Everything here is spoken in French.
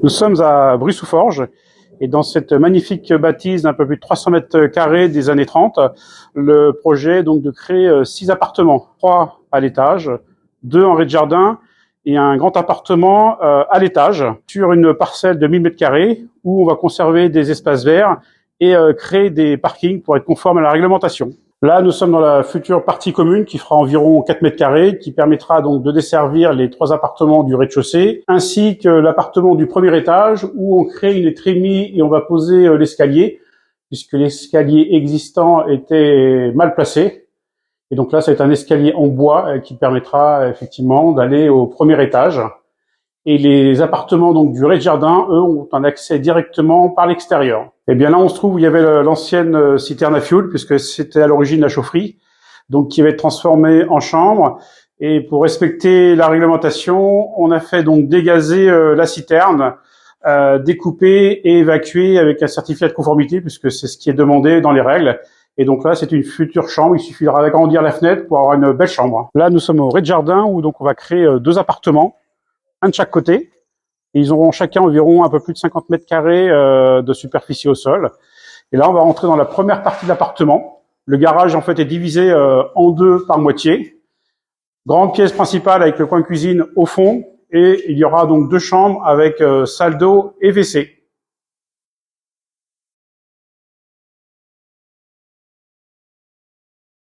Nous sommes à Bry-sous-Forges et dans cette magnifique bâtisse d'un peu plus de 300 mètres carrés des années 30, le projet est donc de créer 6 appartements, 3 à l'étage, 2 en rez-de-jardin et un grand appartement à l'étage sur une parcelle de 1000 mètres carrés où on va conserver des espaces verts et créer des parkings pour être conforme à la réglementation. Là, nous sommes dans la future partie commune qui fera environ 4 mètres carrés, qui permettra donc de desservir les 3 appartements du rez-de-chaussée, ainsi que l'appartement du premier étage où on crée une trémie et on va poser l'escalier, puisque l'escalier existant était mal placé. Et donc là, c'est un escalier en bois qui permettra effectivement d'aller au premier étage. Et les appartements donc du rez-de-jardin, eux, ont un accès directement par l'extérieur. Et bien là, on se trouve où il y avait l'ancienne citerne à fioul, puisque c'était à l'origine la chaufferie, donc qui va être transformée en chambre. Et pour respecter la réglementation, on a fait donc dégazer la citerne, découper et évacuer avec un certificat de conformité, puisque c'est ce qui est demandé dans les règles. Et donc là, c'est une future chambre. Il suffira d'agrandir la fenêtre pour avoir une belle chambre. Là, nous sommes au rez-de-jardin où donc on va créer 2 appartements, un de chaque côté. Et ils auront chacun environ un peu plus de 50 mètres carrés de superficie au sol. Et là, on va rentrer dans la première partie de l'appartement. Le garage, en fait, est divisé en 2 par moitié. Grande pièce principale avec le coin cuisine au fond. Et il y aura donc 2 chambres avec salle d'eau et WC.